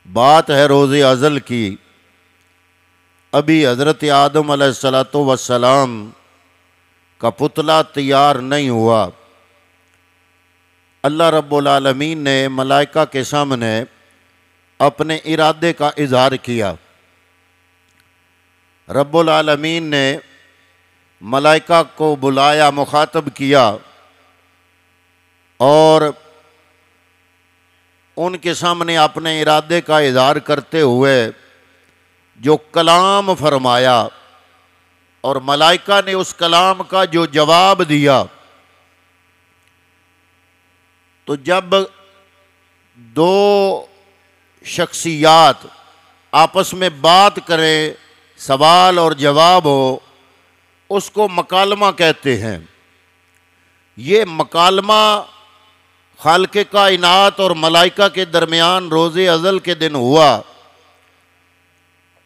बात है रोज़े अज़ल की। अभी हज़रत आदम अलैहिस्सलातो वस्सलाम का पुतला तैयार नहीं हुआ। अल्लाह रब्बुल आलमीन ने मलाइका के सामने अपने इरादे का इज़हार किया। रब्बुल आलमीन ने मलाइका को बुलाया, मुखातब किया और उनके सामने अपने इरादे का इज़हार करते हुए जो कलाम फरमाया और मलाइका ने उस कलाम का जो जवाब दिया, तो जब दो शख्सियात आपस में बात करें, सवाल और जवाब हो, उसको मकालमा कहते हैं। ये मकालमा खालिक़े कायनात और मलाइका के दरमियान रोज़े अज़ल के दिन हुआ।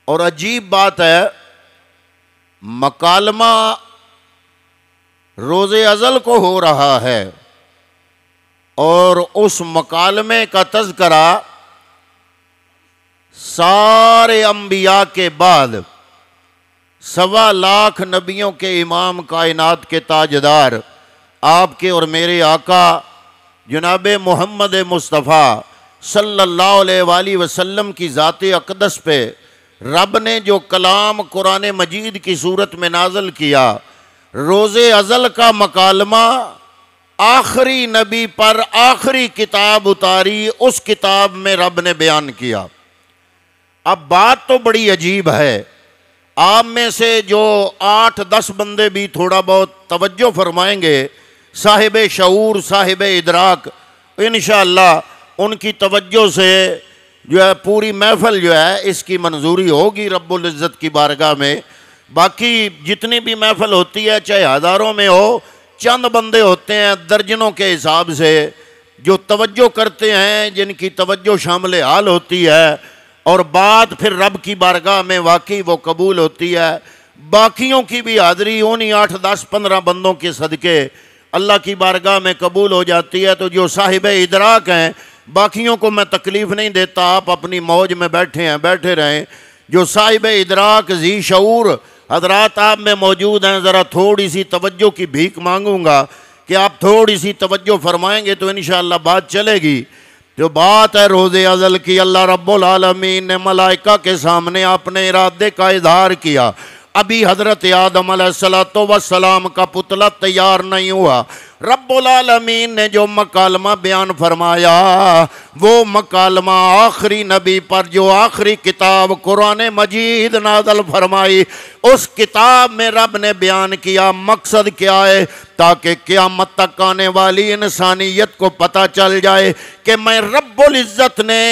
और अजीब बात है, मकालमा रोज़े अज़ल को हो रहा है और उस मकालमे का तज़करा सारे अंबिया के बाद 1.25 लाख नबियों के इमाम कायनात के ताजदार आपके और मेरे आका जनाब मोहम्मद मुस्तफ़ा सल्लल्लाहु अलैहि वसल्लम की ज़ात अक़दस पे रब ने जो कलाम कुरान मजीद की सूरत में नाज़िल किया, रोज़े अज़ल का मकालमा आखिरी नबी पर आखिरी किताब उतारी, उस किताब में रब ने बयान किया। अब बात तो बड़ी अजीब है। आप में से जो 8-10 बंदे भी थोड़ा बहुत तवज्जो फरमाएंगे, साहिब शऊर, साहिब इदराक, इंशाअल्लाह उनकी तवज्जो से जो है पूरी महफिल जो है इसकी मंजूरी होगी रब्बुल इज़्ज़त की बारगाह में। बाकी जितनी भी महफिल होती है, चाहे हज़ारों में हो, चंद बंदे होते हैं दर्जनों के हिसाब से जो तवज्जो करते हैं, जिनकी तवज्जो शामिल हाल होती है और बात फिर रब की बारगाह में वाकई वो कबूल होती है। बाकियों की भी हाज़री उन्हीं 8-10-15 बंदों के सदके अल्लाह की बारगाह में कबूल हो जाती है। तो जो साहिब इदराक हैं, बाकियों को मैं तकलीफ़ नहीं देता, आप अपनी मौज में बैठे हैं, बैठे रहें। जो साहिब इदराक ज़ी शऊर हज़रात आप में मौजूद हैं, ज़रा थोड़ी सी तवज्जो की भीख मांगूंगा कि आप थोड़ी सी तवज्जो फरमाएंगे तो इंशाअल्लाह बात चलेगी। जो बात है रोज़े अज़ल की, अल्लाह रब्बुल आलमीन ने मलाइका के सामने अपने इरादे का इज़हार किया। अभी हज़रत आदम अलैहिस्सलातो वस्सलाम का पुतला तैयार नहीं हुआ। रब्बुल आलमीन ने जो मकालमा बयान फरमाया, वो मकालमा आखिरी नबी पर जो आखिरी किताब कुरान मजीद नाज़िल फरमाई, उस किताब में रब ने बयान किया। मकसद क्या है? ताकि क़यामत तक आने वाली इंसानियत को पता चल जाए कि मैं रब्बुल इज़्ज़त ने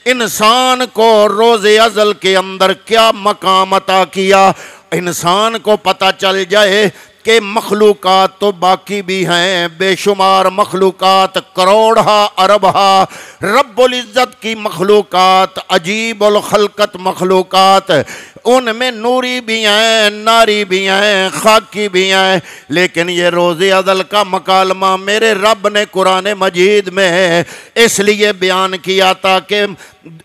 इंसान को रोज़े अज़ल के अंदर क्या मकाम अता किया। इंसान को पता चल जाए कि मखलूक़ात तो बाकी भी हैं, बेशुमार मखलूक़ात, करोड़हा अरबहा रब्बुल इज़्ज़त की मखलूक़ात, अजीबुल खल्क़त मखलूक़ात, उनमें नूरी भी हैं, नारी भी हैं, खाकी भी हैं। लेकिन ये रोज़े अज़ल का मकालमा मेरे रब ने कुरान मजीद में इसलिए बयान किया ताकि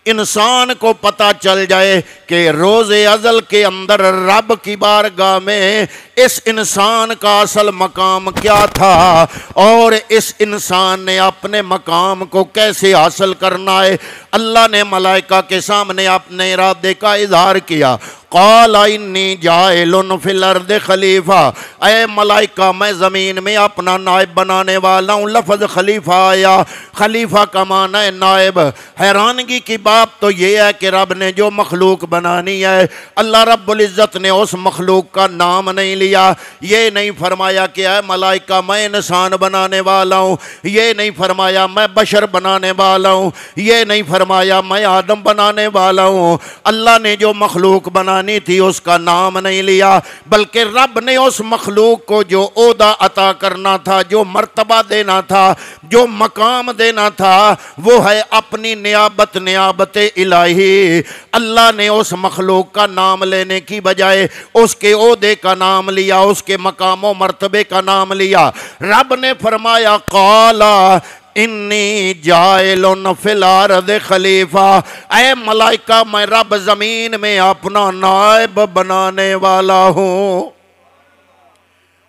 इंसान को पता चल जाए कि रोज़े अज़ल के अंदर रब की बारगाह में इस इंसान का असल मकाम क्या था और इस इंसान ने अपने मकाम को कैसे हासिल करना है। अल्लाह ने मलाइका के सामने अपने इरादे का इज़हार किया। क़ाला इन्नी जाइलुन फिल अर्दि खलीफा, ऐ मलाइका मैं ज़मीन में अपना नायब बनाने वाला हूँ। लफ्ज़ खलीफा आया, खलीफा का माना है नायब। हैरानगी की बात तो ये है कि रब ने जो मखलूक बनानी है, अल्लाह रब्बुल इज़्ज़त ने उस मखलूक का नाम नहीं लिया। ये नहीं फरमाया कि ऐ मलाइका मैं इंसान बनाने वाला हूँ, ये नहीं फरमाया मैं बशर बनाने वाला हूँ, ये नहीं फरमाया मैं आदम बनाने वाला हूँ। अल्लाह ने जो मखलूक बनानी थी उसका नाम नहीं लिया, बल्कि रब ने उस मखलूक को जो ओहदा अता करना था, जो मर्तबा देना था, जो मकाम देना था, वो है अपनी नियाबत, नियाबत इलाही। अल्लाह ने उस मखलूक का नाम लेने की बजाय उसके ओहदे का नाम लिया, उसके मकाम व मर्तबे का नाम लिया। रब ने फरमाया क़ाला इन्नी जाइलुन फिल अर्द खलीफा, ऐ मलाइका मैं रब जमीन में अपना नायब बनाने वाला हूँ।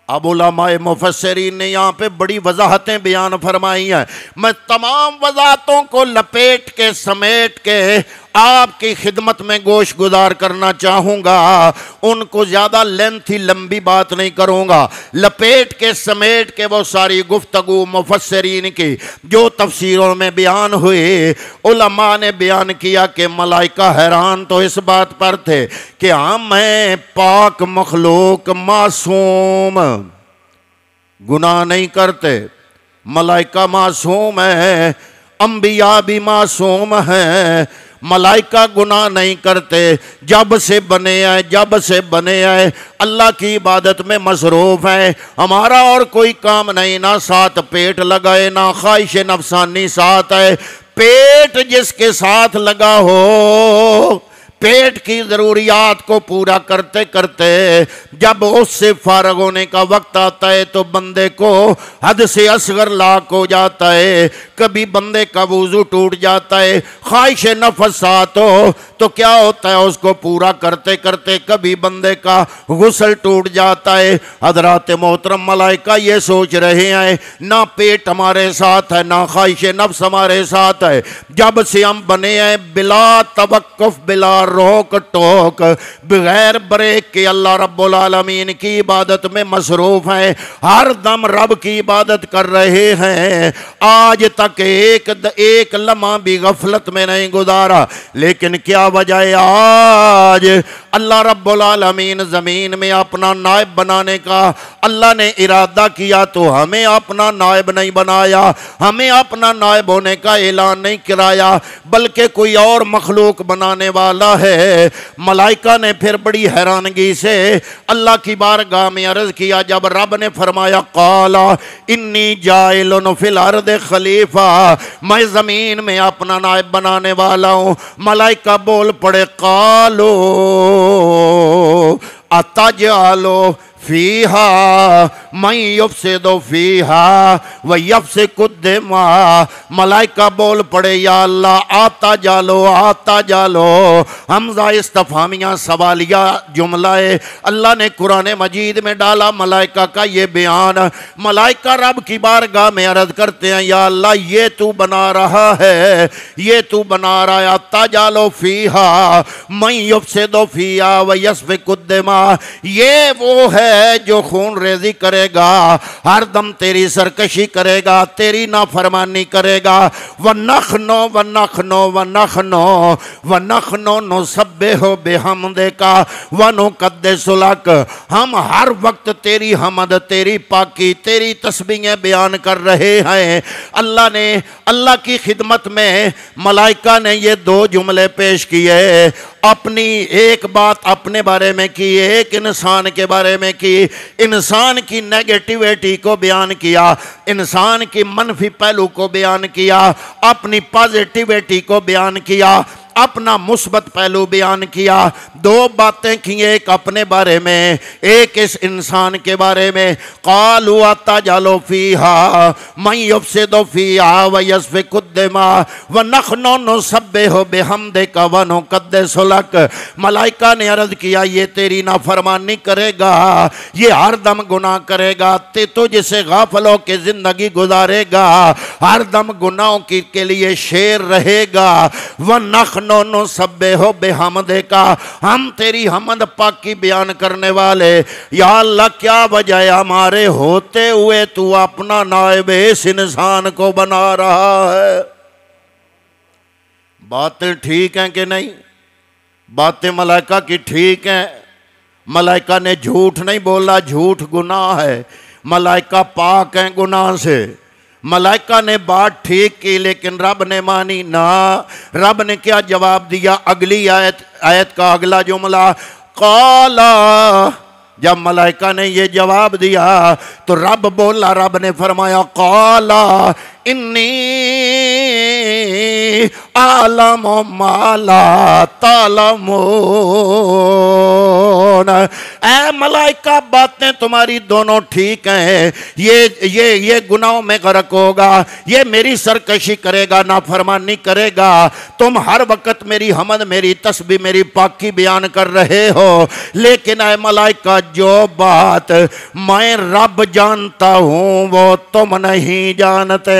अब उलमाए मुफस्सिरीन ने यहाँ पे बड़ी वजाहतें बयान फरमाई हैं। मैं तमाम वजाहतों को लपेट के समेट के आपकी खिदमत में गोश गुजार करना चाहूँगा। उनको ज़्यादा लेंथी लंबी बात नहीं करूँगा। लपेट के समेट के वो सारी गुफ्तगू मुफस्सिरीन की जो तफसीरों में बयान हुई, उलमा ने बयान किया कि मलाइका हैरान तो इस बात पर थे कि हम हैं पाक मखलूक, मासूम, गुनाह नहीं करते। मलाइका मासूम है, अंबिया भी मासूम हैं। मलाइका गुनाह नहीं करते। जब से बने आए अल्लाह की इबादत में मसरूफ़ है। हमारा और कोई काम नहीं, ना साथ पेट लगाए, ना ख्वाहिश नफसानी साथ है। पेट जिसके साथ लगा हो, पेट की ज़रूरियात को पूरा करते करते जब उससे फारग होने का वक्त आता है तो बंदे को हद से असगर लाक हो जाता है। कभी बंदे का वुज़ू टूट जाता है, ख्वाहिश नफसात हो तो क्या होता है, उसको पूरा करते करते कभी बंदे का गुस्ल टूट जाता है। हज़रात मोहतरम मलाइका ये सोच रहे हैं, ना पेट हमारे साथ है, ना ख्वाहिश नफ्स हमारे साथ है। जब से हम बने हैं बिला तवक्कुफ, बिला रोक टोक, बगैर ब्रेक के अल्लाह रब्बुल आलमीन की इबादत में मसरूफ़ हैं। हर दम रब की इबादत कर रहे हैं। आज तक एक लम्हा भी गफलत में नहीं गुजारा। लेकिन क्या वजह है, आज अल्लाह रब्बुल आलमीन ज़मीन में अपना नायब बनाने का अल्लाह ने इरादा किया तो हमें अपना नायब नहीं बनाया, हमें अपना नायब होने का ऐलान नहीं कराया, बल्कि कोई और मखलूक बनाने वाला है। मलाइका ने फिर बड़ी हैरानगी से अल्लाह की बारगाह में अर्ज़ किया। जब रब ने फरमाया काला इन्नी जाइलुन फिल अर्द खलीफा, मैं ज़मीन में अपना नायब बनाने वाला हूँ, मलाइका बोल पड़े कालो अतजालो फीहा मैं युफ्सिदु फीहा व यफ्सिकु दिमा। मलाइका बोल पड़े या अल्लाह आता जालो। हमजा इस्तफामिया सवालिया जुमला है, अल्लाह ने कुरान मजीद में डाला मलाइका का ये बयान। मलाइका रब की बारगाह में अर्ज़ करते हैं या अल्लाह ये तू बना रहा है, ये तू बना रहा है। आता जालो फीहा मैं युफ्सिदु फीहा व यस्फिकु दिमा, ये वो है जो खून रेजी करेगा, हर दम तेरी सरकशी करेगा, तेरी नाफरमानी करेगा। वनखनो नुसब्बिहु बिहम्दिका वनुक़द्दिसु लक, हम हर वक्त तेरी हमद, तेरी पाकी, तेरी तस्बीहें बयान कर रहे हैं। अल्लाह की खिदमत में मलाइका ने ये दो जुमले पेश किए। अपनी एक बात अपने बारे में की, एक इंसान के बारे में की, इंसान की नेगेटिविटी को बयान किया, इंसान की मनफी पहलू को बयान किया, अपनी पॉजिटिविटी को बयान किया, अपना मुस्बत पहलू बयान किया। दो बातें की, एक अपने बारे में, एक इस इंसान के बारे में। कालू अतजालु फीहा मैं युफ्सिदु फीहा व यस्फिकु दिमा व नहनु नुसब्बिहु बिहम्दिका व नुक़द्दिसु लक। मलाइका ने अर्ज़ किया ये तेरी नाफरमानी करेगा, ये हर दम गुनाह करेगा, ते तुझसे गाफिल होकर जिंदगी गुजारेगा, हर दम गुनाहों के लिए शेर रहेगा। व नहनु नुसब्बिहु बिहम्दिका, हम तेरी हमद पाकी बयान करने वाले। या अल्लाह क्या वजह है हमारे होते हुए तू अपना नायब इस इंसान को बना रहा है। बातें ठीक हैं कि नहीं? बातें मलाइका की ठीक हैं। मलाइका ने झूठ नहीं बोला, झूठ गुनाह है। मलाइका पाक हैं गुनाह से। मलाइका ने बात ठीक की लेकिन रब ने मानी ना। रब ने क्या जवाब दिया? अगली आयत का अगला जुमला काला। जब मलाइका ने ये जवाब दिया तो रब बोला, रब ने फरमाया काला इन्नी आलमु मा ला तालमून, ऐ मलाइका बातें तुम्हारी दोनों ठीक हैं, ये गुनाहों में गर्क होगा, ये मेरी सरकशी करेगा, नाफरमानी करेगा। तुम हर वक्त मेरी हमद, मेरी तस्बीह, मेरी पाकी बयान कर रहे हो, लेकिन ऐ मलाइका जो बात मैं रब जानता हूं वो तुम नहीं जानते।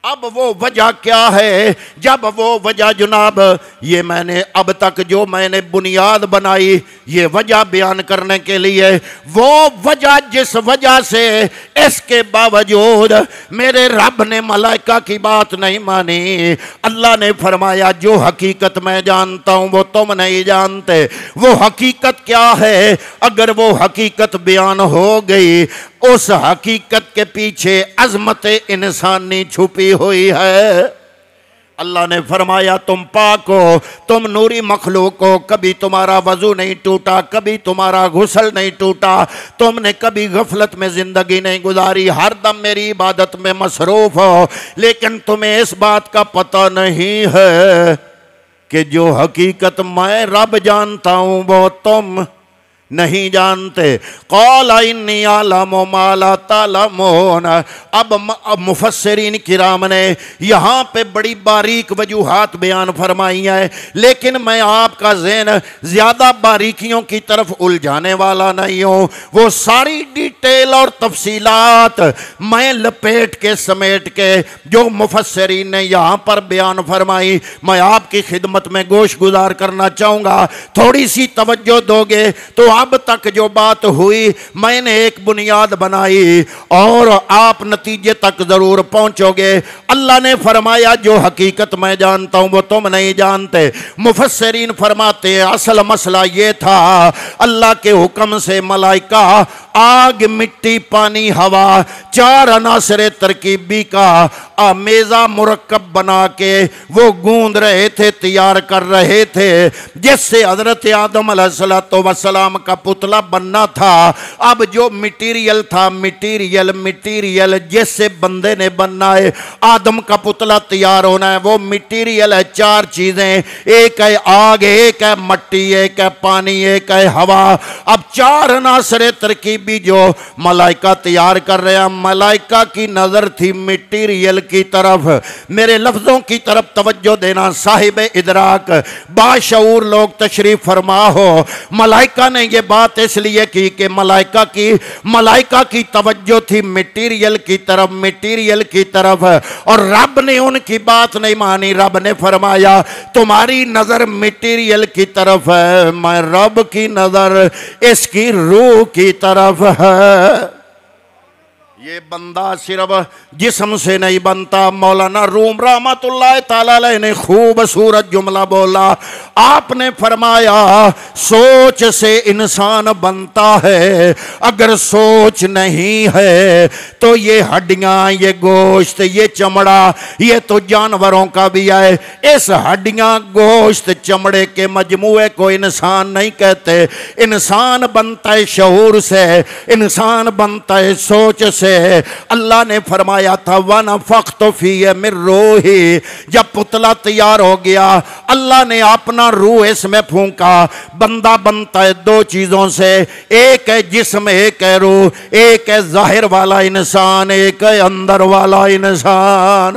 अब वो वजह क्या है? जब वो वजह जनाब, ये मैंने अब तक जो मैंने बुनियाद बनाई ये वजह बयान करने के लिए, वो वजह जिस वजह से इसके बावजूद मेरे रब ने मलाइका की बात नहीं मानी। अल्लाह ने फरमाया जो हकीकत मैं जानता हूं वो तुम नहीं जानते। वो हकीकत क्या है? अगर वो हकीकत बयान हो गई, उस हकीकत के पीछे अजमत इंसानी छुपी हुई है। अल्लाह ने फरमाया तुम पाक हो, तुम नूरी मखलूक हो, कभी तुम्हारा वजू नहीं टूटा, कभी तुम्हारा गुस्ल नहीं टूटा, तुमने कभी गफलत में जिंदगी नहीं गुजारी, हर दम मेरी इबादत में मसरूफ हो। लेकिन तुम्हें इस बात का पता नहीं है कि जो हकीकत मैं रब जानता हूं वो तुम नहीं जानते। क़ाल इन्नी अअलमु मा ला तअलमून। अब मुफस्सिरीन किराम ने यहाँ पे बड़ी बारीक वजूहात बयान फरमाई है, लेकिन मैं आपका ज़हन ज़्यादा बारीकियों की तरफ उलझाने वाला नहीं हूँ। वो सारी डिटेल और तफसीलात मैं लपेट के समेट के जो मुफस्सिरीन ने यहाँ पर बयान फरमाई मैं आपकी खिदमत में गोश गुजार करना चाहूँगा। थोड़ी सी तवज्जो दोगे तो अब तक जो बात हुई मैंने एक बुनियाद बनाई और आप नतीजे तक जरूर पहुंचोगे। अल्लाह ने फरमाया जो हकीकत मैं जानता हूं वो तुम नहीं जानते। मुफस्सिरीन फरमाते हैं असल मसला ये था, अल्लाह के हुक्म से मलाइका आग, मिट्टी, पानी, हवा, चार अनासरे तरकीबी का आमेज़ा मुरक्कब बना के वो गूंद रहे थे, तैयार कर रहे थे, जिससे हजरत आदम अलैहिस्सलाम का पुतला बनना था। अब जो मटीरियल था, मटीरियल जिससे बंदे ने बनना है, आदम का पुतला तैयार होना है, वो मटीरियल है चार चीजें, एक है आग, एक है मट्टी, एक है पानी, एक है हवा। अब चार अनासरे तरकीबी जो मलाइका तैयार कर रहे हैं, मलाइका की नजर थी मटीरियल की तरफ। मेरे लफ्जों की तरफ तवज्जो देना साहिब इदराक बाशऊर लोग तशरीफ फरमा हो। मलाइका ने ये बात इसलिए की कि मलाइका की तवज्जो थी मटीरियल की तरफ और रब ने उनकी बात नहीं मानी। रब ने फरमाया तुम्हारी नजर मटीरियल की तरफ है, मैं रब की नजर इसकी रूह की तरफ है। ये बंदा सिर्फ जिस्म से नहीं बनता। मौलाना रूम रहमतुल्लाह ताला अलैह ने खूबसूरत जुमला बोला। आपने फरमाया सोच से इंसान बनता है, अगर सोच नहीं है तो ये हड्डियां, ये गोश्त, ये चमड़ा, ये तो जानवरों का भी है। इस हड्डियां, गोश्त, चमड़े के मजमूए को इंसान नहीं कहते। इंसान बनता है शऊर से, इंसान बनता है सोच से। अल्लाह ने फरमाया था वनफ़ख़्तु फ़ीहि मिन रूही। जब पुतला तैयार हो गया, अल्लाह ने अपना रूह इसमें फूंका। बंदा बनता है दो चीजों से, एक है जिस्म, एक है रूह। एक है जाहिर वाला इंसान, एक है अंदर वाला इंसान।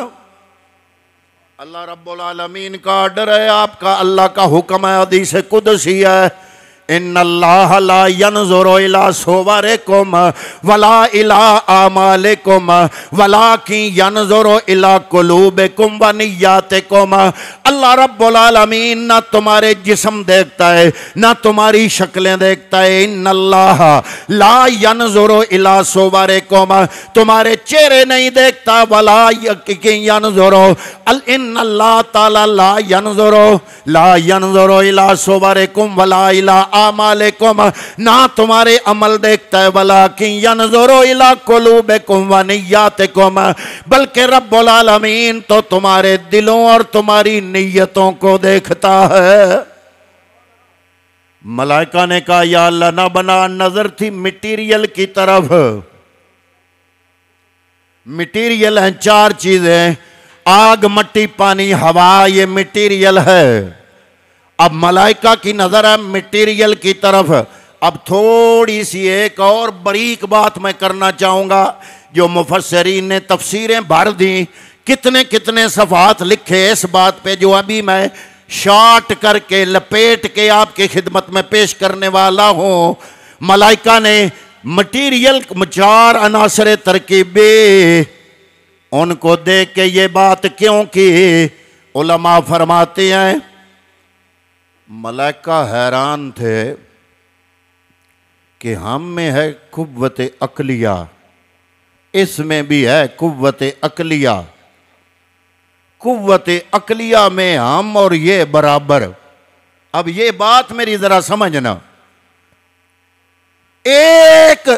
अल्लाह रब्बुल आलमीन का ऑर्डर है, आपका अल्लाह का हुक्म है, हदीस कुदसी है, इन्नल्लाह ला यंज़ुरु इला सुवरिकुम वला इला आमालिकुम वलाकिन यंज़ुरु इला कुलूबिकुम व निय्यातिकुम। अल्लाह रब्बुल आलमीन ना तुम्हारे जिस्म देखता है, ना तुम्हारी शक्लें देखता है। इन्नल्लाह ला यंज़ुरु इला सुवरिकुम, तुम्हारे चेहरे नहीं देखता। वला यंज़ुरु इन्नल्लाह ताला ला यंज़ुरु इला सुवरिकुम वला इला आमालिकुम, ना तुम्हारे अमल देखता है। वलाकिन यंज़ुरु इला कुलूबिकुम व निय्यातिकुम, बल्कि रब्बुल आलमीन तो तुम्हारे दिलों और तुम्हारी नियतों को देखता है। मलाइका ने कहा या अल्लाह ना बना, नजर थी मटीरियल की तरफ। मटीरियल है चार चीजें, आग, मट्टी, पानी, हवा, ये मटीरियल है। अब मलाइका की नज़र है मटेरियल की तरफ। अब थोड़ी सी एक और बारीक बात मैं करना चाहूँगा, जो मुफस्सिरीन ने तफसीरें भर दी, कितने कितने सफ़हात लिखे इस बात पे, जो अभी मैं शार्ट करके लपेट के आपकी खिदमत में पेश करने वाला हूँ। मलाइका ने मटीरियल 4 अनासर तरकीबी उनको देख के ये बात क्यों की? उलमा फरमाते हैं मलाइका हैरान थे कि हम में है कुव्वत अक्लिया, इसमें भी है कुव्वत अक्लिया। कुव्वत अक्लिया में हम और ये बराबर। अब ये बात मेरी जरा समझना, एक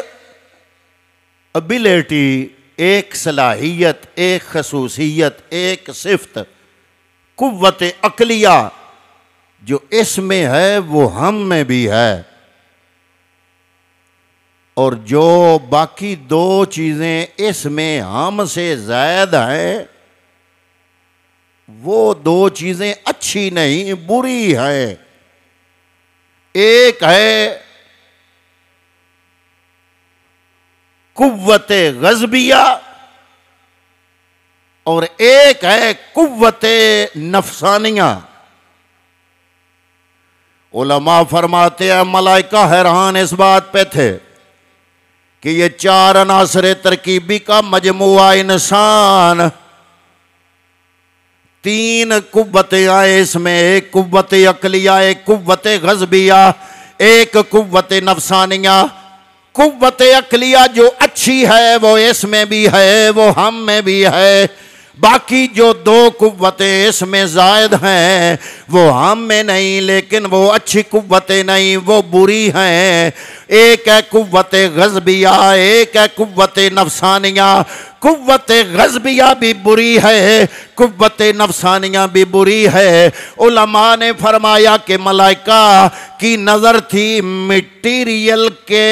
एबिलिटी, एक सलाहियत, एक खसूसियत, एक सिफ्त कुव्वत अक्लिया जो इसमें है वो हम में भी है, और जो बाकी 2 चीज़ें इसमें हम से ज़्यादा हैं, वो 2 चीज़ें अच्छी नहीं बुरी हैं। एक है कुव्वत गज़बिया और एक है कुव्वत नफसानिया। उलमा फरमाते हैं मलाइका हैरान इस बात पे थे कि ये 4 अनासर तरकीबी का मजमुआ इंसान, 3 कुव्वतें आए इसमें, एक कुव्वत अक्लिया, एक कुव्वत गज़बिया, एक कुव्वत नफसानिया। कुव्वत अक्लिया जो अच्छी है वो इसमें भी है, वो हम में भी है। बाकी जो 2 कुव्वतें इसमें जायद हैं वो हम में नहीं, लेकिन वो अच्छी कुव्वतें नहीं, वो बुरी हैं। एक है कुव्वत गज़बिया, एक है कुव्वत नफसानिया। कुव्वत गज़बिया भी बुरी है, कुव्वत नफसानिया भी बुरी है। उलमा ने फरमाया कि मलाइका की नज़र थी मटीरियल के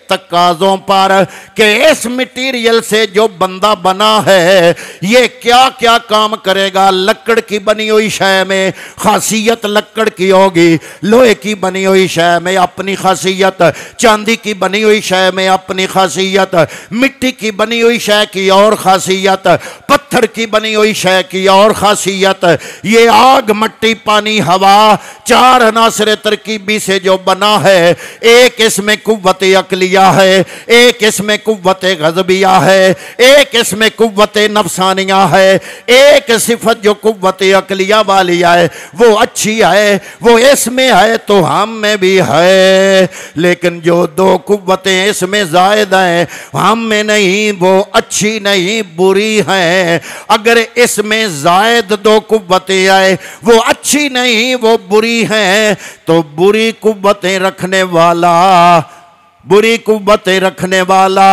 तकाज़ों पर कि इस मटीरियल से जो बंदा बना है ये क्या क्या काम करेगा। लकड़ की बनी हुई शय में खासियत लकड़ की होगी, लोहे की बनी हुई शय में अपनी खासियत, चांदी की बनी हुई शय में अपनी खासियत, मिट्टी की बनी हुई शय की और खासियत, पत्थर की बनी हुई शय की और खासियत। ये आग, मट्टी, पानी, हवा 4 अनासर तरकीबी से जो बना है, एक इसमें कुव्वत अक्लिया है, एक इसमें कुव्वत गज़बिया है, एक इसमें कुव्वत नफसानिया है। एक सिफत जो कुव्वत अक्लिया वाली है वो अच्छी है, वो इसमें है तो हम में भी है। लेकिन जो 2 कुव्वतें इसमें जायद हैं हम में नहीं, वो अच्छी नहीं बुरी हैं। अगर इसमें जायद 2 कुव्वतें आए वो अच्छी नहीं वो बुरी हैं, तो बुरी कुव्वतें रखने वाला, बुरी कुव्वतें रखने वाला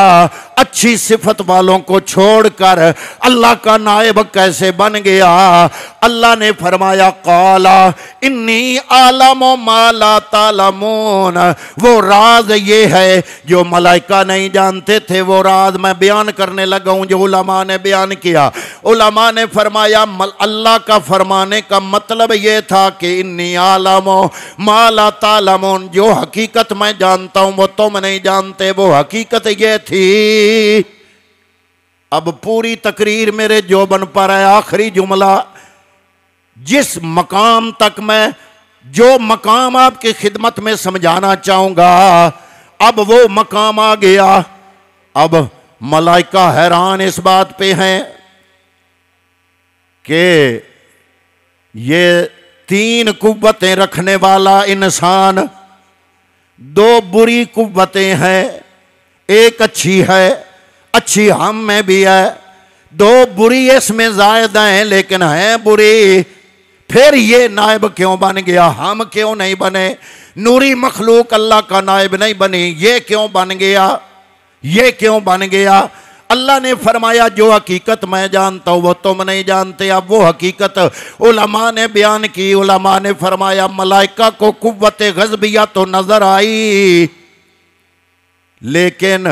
अच्छी सिफत वालों को छोड़कर अल्लाह का नायब कैसे बन गया? अल्लाह ने फरमाया काला इन्नी आलमो माला तालमून। वो राज ये है जो मलाइका नहीं जानते थे, वो राज मैं बयान करने लगा हूँ जो उलमा ने बयान किया। उलमा ने फरमाया अल्लाह का फरमाने का मतलब ये था कि इन्नी आलमो माला तालमून, जो हकीकत मैं जानता हूँ वो तुम नहीं जानते। वो हकीकत ये थी। अब पूरी तकरीर मेरे जोबन पर है, आखिरी जुमला, जिस मकाम तक मैं, जो मकाम आपकी खिदमत में समझाना चाहूंगा, अब वो मकाम आ गया। अब मलाइका हैरान इस बात पे हैं कि ये 3 कुव्वतें रखने वाला इंसान, 2 बुरी कुव्वतें हैं, एक अच्छी है, अच्छी हम में भी है, 2 बुरी इसमें जायद हैं लेकिन हैं बुरी। फिर ये नायब क्यों बन गया? हम क्यों नहीं बने? नूरी मखलूक अल्लाह का नायब नहीं बनी, ये क्यों बन गया? ये क्यों बन गया? अल्लाह ने फरमाया जो हकीकत मैं जानता हूँ वो तुम नहीं जानते। अब वो हकीकत उलमा ने बयान की। उलमा ने फरमाया मलाइका को कुव्वत गज़बिया तो नजर आई, लेकिन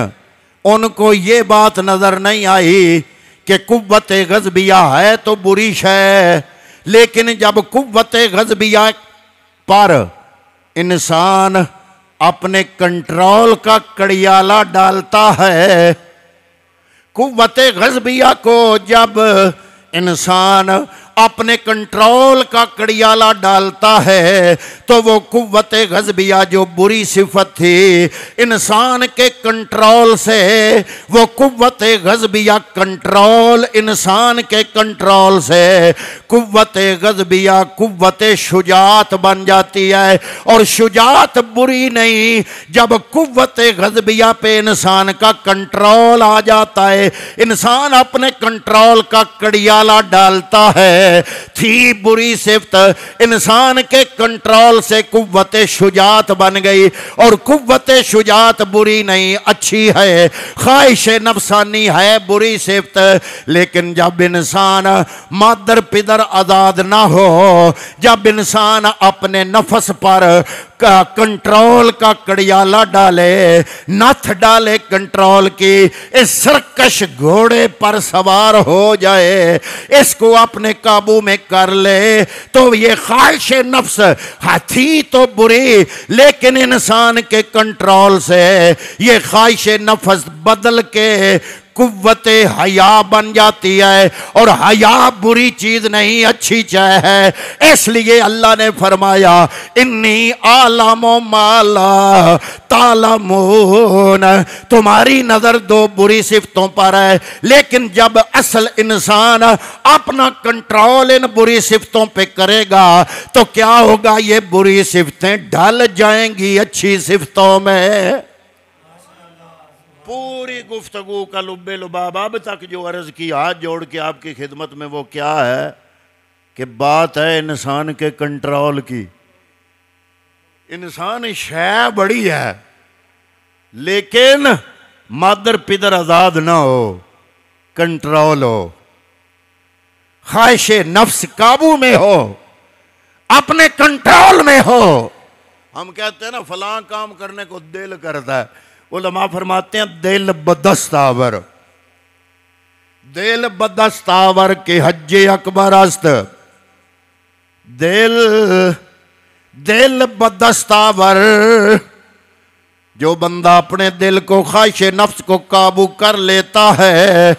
उनको ये बात नजर नहीं आई कि कुव्वत गज़बिया है तो बुरी शय। लेकिन जब कुव्वत गज़बिया पर इंसान अपने कंट्रोल का कड़ियाला डालता है। कुव्वते ग़ज़बिया को जब इंसान अपने कंट्रोल का कड़ियाला डालता है तो वो कुव्वते ग़ज़बिया जो बुरी सिफत थी इंसान के कंट्रोल से, वो कुव्वते ग़ज़बिया कंट्रोल इंसान के कंट्रोल से कुव्वते ग़ज़बिया कुव्वते शुजात बन जाती है। और शुजात बुरी नहीं, जब कुव्वते ग़ज़बिया पे इंसान का कंट्रोल आ जाता है, इंसान अपने कंट्रोल का कड़ियाला डालता है। थी बुरी सिफ्त इंसान के कंट्रोल से कुव्वते शुजात बन गई। और कुव्वते शुजात बुरी नहीं, अच्छी है, ख्वाहिश नफसानी है बुरी सिफ्त। लेकिन जब इंसान मादर पिदर आजाद ना हो, जब इंसान अपने नफ्स पर का कंट्रोल का कड़ियाला डाले, नथ डाले कंट्रोल की, इस सरकश घोड़े पर सवार हो जाए, इसको अपने काबू में कर ले, तो ये ख्वाहिश नफ्स थी तो बुरी, लेकिन इंसान के कंट्रोल से ये ख्वाहिश नफ्स बदल के कुव्वते हया बन जाती है। और हया बुरी चीज नहीं, अच्छी चाह है। इसलिए अल्लाह ने फरमाया इन्नी आलमो माला तालमून, तुम्हारी नजर दो बुरी सिफ्तों पर है, लेकिन जब असल इंसान अपना कंट्रोल इन बुरी सिफ्तों पे करेगा तो क्या होगा, ये बुरी सिफ्तें ढल जाएंगी अच्छी सिफ्तों में। पूरी गुफ्तगू का लुब्बे लुबाब अब तक जो अर्ज की हाथ जोड़ के आपकी खिदमत में, वो क्या है कि बात है इंसान के कंट्रोल की। इंसान शय बड़ी है, लेकिन मादर पिदर आजाद ना हो, कंट्रोल हो, ख्वाहिश नफ्स काबू में हो, अपने कंट्रोल में हो। हम कहते हैं ना फलां काम करने को दिल करता है, उलमा फरमाते हैं दिल बदस्तावर, दिल बदस्तावर के हज्जे अकबर अस्त, दिल दिल बदस्तावर। जो बंदा अपने दिल को ख्वाहिश नफ्स को काबू कर लेता है,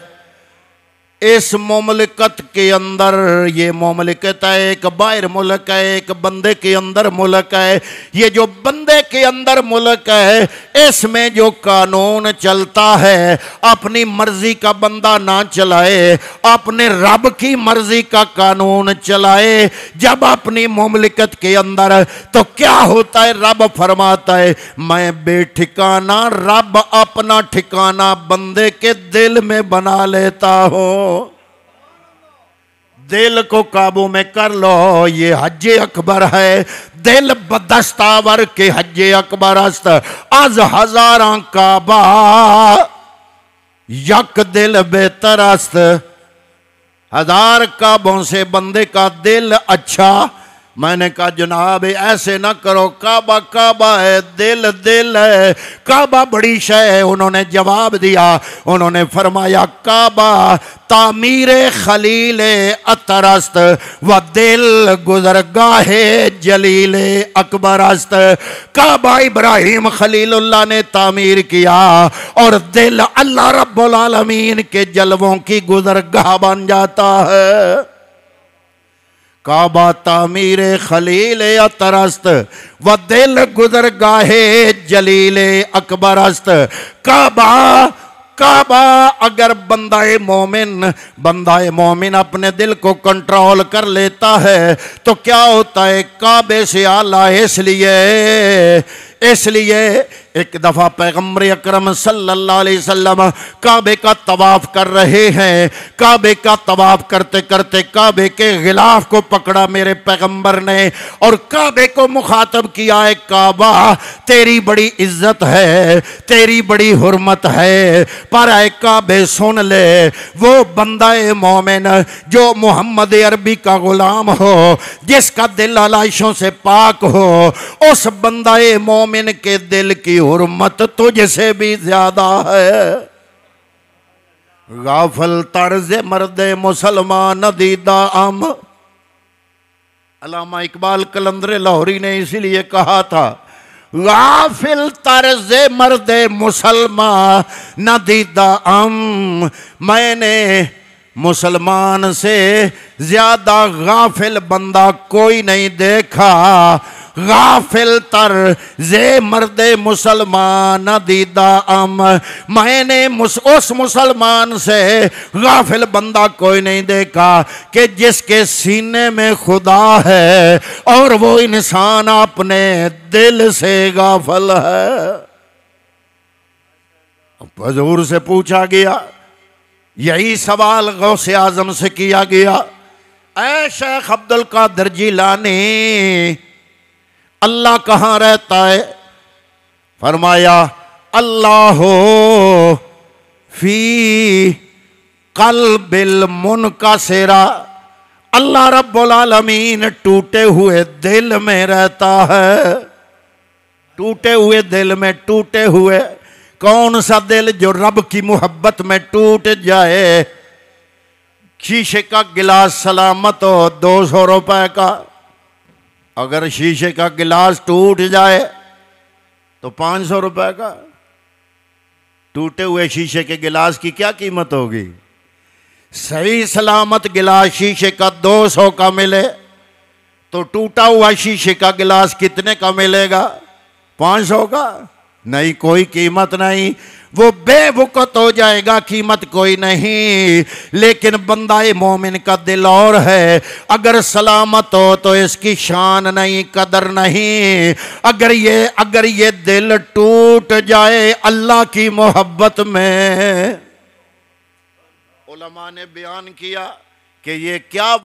इस मुमलिकत के अंदर, ये मुमलिकत है, एक बाहर मुल्क है, एक बंदे के अंदर मुल्क है। ये जो बंदे के अंदर मुल्क है, इसमें जो कानून चलता है, अपनी मर्जी का बंदा ना चलाए, अपने रब की मर्जी का कानून चलाए जब अपनी मुमलिकत के अंदर, तो क्या होता है, रब फरमाता है मैं बेठिकाना रब अपना ठिकाना बंदे के दिल में बना लेता हूं। दिल को काबू में कर लो, ये हज्जे अकबर है। दिल बदस्तावर के हज्जे अकबर अस्त, अज हजारां काबा यक दिल बेहतर अस्त। हजार काबों से बंदे का दिल अच्छा। मैंने कहा जनाब ऐसे ना करो, काबा काबा है, दिल दिल है, काबा बड़ी शय है। उन्होंने जवाब दिया, उन्होंने फरमाया काबा तामीरे खलीले अतरस्त व दिल गुजरगाहे जलीले अकबरस्त। काबा इब्राहिम खलीलुल्लाह ने तामीर किया और दिल अल्लाह रब्बुल आलमीन के जलवों की गुजरगाह बन जाता है। काबा तामीरे खलीले अतरस्त व दिल गुजरगाहे जलीले अकबरस्त। काबा काबा अगर बंदाए मोमिन अपने दिल को कंट्रोल कर लेता है तो क्या होता है, काबे से आला। इसलिए एक दफा पैगम्बर अकरम सल्लल्लाहु अलैहि वसल्लम काबे का तवाफ कर रहे हैं। काबे का तवाफ करते करते काबे के गिलाफ को पकड़ा मेरे पैगम्बर ने और काबे को मुखातब किया है, काबा तेरी बड़ी इज्जत है, तेरी बड़ी हुर्मत है, पर ऐ काबे सुन ले, वो बंदाए मोमिन जो मोहम्मद अरबी का गुलाम हो, जिसका दिल आलाइशों से पाक हो, उस बंदाए मोमिन के दिल की हुर्मत तुझसे भी ज्यादा है। गाफल तर्ज मर्दे मुसलमान दीदा अम अल्लामा इकबाल कलंदर लाहौरी ने इसीलिए कहा था, गाफिल तर्ज़े मर्दे मुसलमान न दीदा मैंने मुसलमान से ज्यादा गाफिल बंदा कोई नहीं देखा। गाफिल तर्ज़े मर्दे मुसलमान न दीदा मैंने उस मुसलमान से गाफिल बंदा कोई नहीं देखा कि जिसके सीने में खुदा है और वो इंसान अपने दिल से गाफिल है। हुजूर से पूछा गया, यही सवाल गौसे आजम से किया गया, ऐ शेख अब्दुल कादिर जिलानी अल्लाह कहाँ रहता है? फरमाया, अल्लाह फी कल्बिल मुनकसिरा, अल्लाह रब्बुल आलमीन टूटे हुए दिल में रहता है। टूटे हुए दिल में, टूटे हुए कौन सा दिल जो रब की मोहब्बत में टूट जाए? शीशे का गिलास सलामत हो 200 रुपए का, अगर शीशे का गिलास टूट जाए तो 500 रुपए का। टूटे हुए शीशे के गिलास की क्या कीमत होगी? सही सलामत गिलास शीशे का 200 का मिले तो टूटा हुआ शीशे का गिलास कितने का मिलेगा? 500 का? नहीं, कोई कीमत नहीं, वो बेवकूत हो जाएगा, कीमत कोई नहीं। लेकिन बंदा मोमिन का दिल और है, अगर सलामत हो तो इसकी शान नहीं, कदर नहीं। अगर ये दिल टूट जाए अल्लाह की मोहब्बत में, उलमा ने बयान किया कि ये क्या